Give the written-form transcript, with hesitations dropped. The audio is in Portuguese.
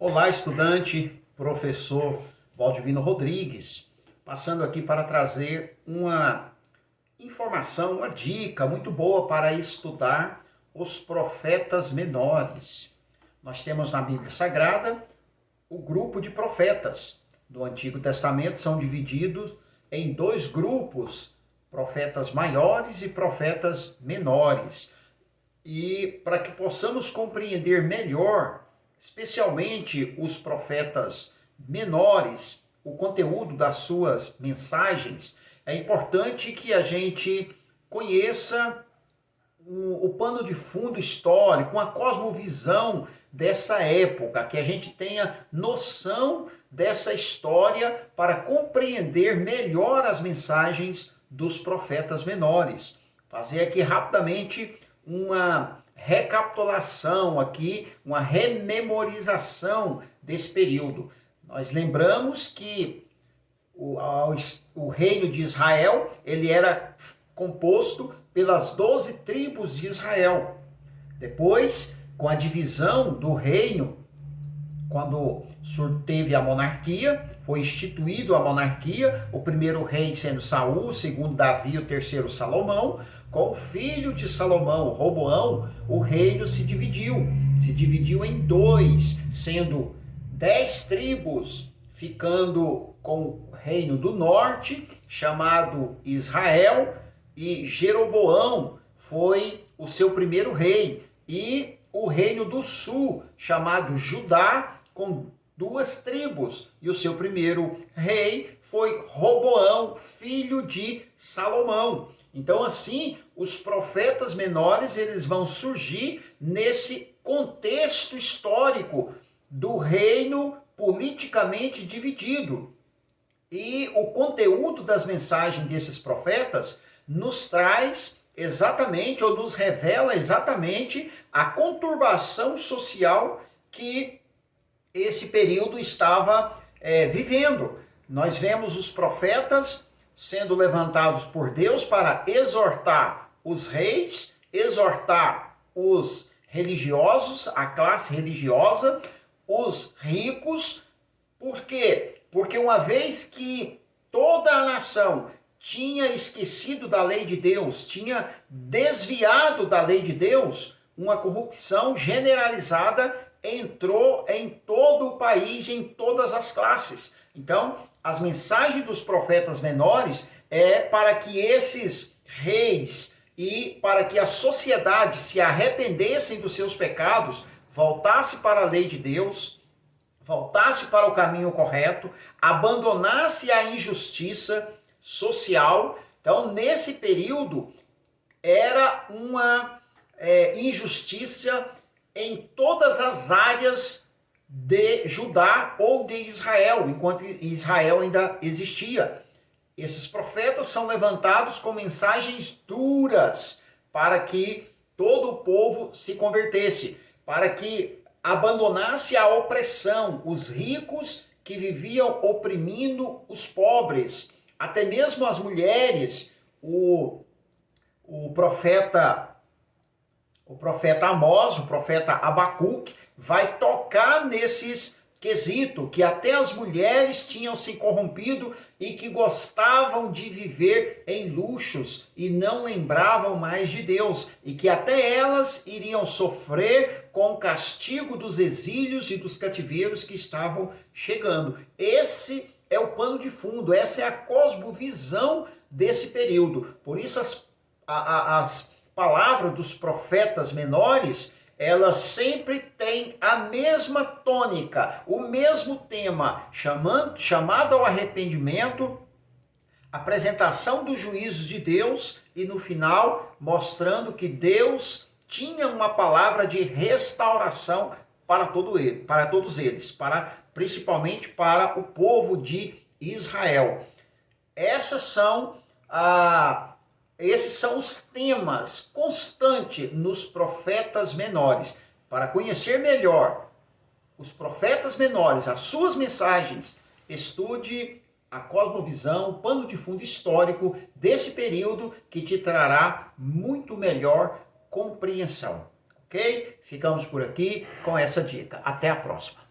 Olá, estudante, professor Valdivino Rodrigues, passando aqui para trazer uma informação, uma dica muito boa para estudar os profetas menores. Nós temos na Bíblia Sagrada o grupo de profetas do Antigo Testamento, são divididos em dois grupos, profetas maiores e profetas menores. E para que possamos compreender melhor, especialmente os profetas menores, o conteúdo das suas mensagens, é importante que a gente conheça o pano de fundo histórico, a cosmovisão dessa época, que a gente tenha noção dessa história para compreender melhor as mensagens dos profetas menores. Fazer aqui rapidamente uma recapitulação aqui, uma rememorização desse período. Nós lembramos que o reino de Israel, ele era composto pelas 12 tribos de Israel. Depois, com a divisão do reino, quando teve a monarquia, foi instituído a monarquia, o primeiro rei sendo Saul, o segundo Davi, o terceiro Salomão. Com o filho de Salomão, Roboão, o reino se dividiu em dois, sendo 10 tribos, ficando com o reino do norte, chamado Israel, e Jeroboão foi o seu primeiro rei, e o reino do sul, chamado Judá, com 2 tribos, e o seu primeiro rei foi Roboão, filho de Salomão. Então, assim, os profetas menores, eles vão surgir nesse contexto histórico do reino politicamente dividido. E o conteúdo das mensagens desses profetas nos traz exatamente, ou nos revela exatamente, a conturbação social que esse período estava vivendo. Nós vemos os profetas sendo levantados por Deus para exortar os reis, exortar os religiosos, a classe religiosa, os ricos. Por quê? Porque uma vez que toda a nação tinha esquecido da lei de Deus, tinha desviado da lei de Deus, uma corrupção generalizada entrou em todo o país, em todas as classes. Então, as mensagens dos profetas menores é para que esses reis e para que a sociedade se arrependessem dos seus pecados, voltasse para a lei de Deus, voltasse para o caminho correto, abandonasse a injustiça social. Então, nesse período, era uma injustiça em todas as áreas de Judá ou de Israel, enquanto Israel ainda existia. Esses profetas são levantados com mensagens duras para que todo o povo se convertesse, para que abandonasse a opressão, os ricos que viviam oprimindo os pobres, até mesmo as mulheres. O profeta Amós, o profeta Abacuque, vai tocar nesses quesitos, que até as mulheres tinham se corrompido e que gostavam de viver em luxos e não lembravam mais de Deus, e que até elas iriam sofrer com o castigo dos exílios e dos cativeiros que estavam chegando. Esse é o pano de fundo, essa é a cosmovisão desse período. Por isso as palavras dos profetas menores, elas sempre têm a mesma tônica, o mesmo tema, chamado ao arrependimento, apresentação dos juízos de Deus e no final mostrando que Deus tinha uma palavra de restauração para todos eles, principalmente para o povo de Israel. Esses são os temas constantes nos profetas menores. Para conhecer melhor os profetas menores, as suas mensagens, estude a cosmovisão, o pano de fundo histórico desse período que te trará muito melhor compreensão. Ok? Ficamos por aqui com essa dica. Até a próxima.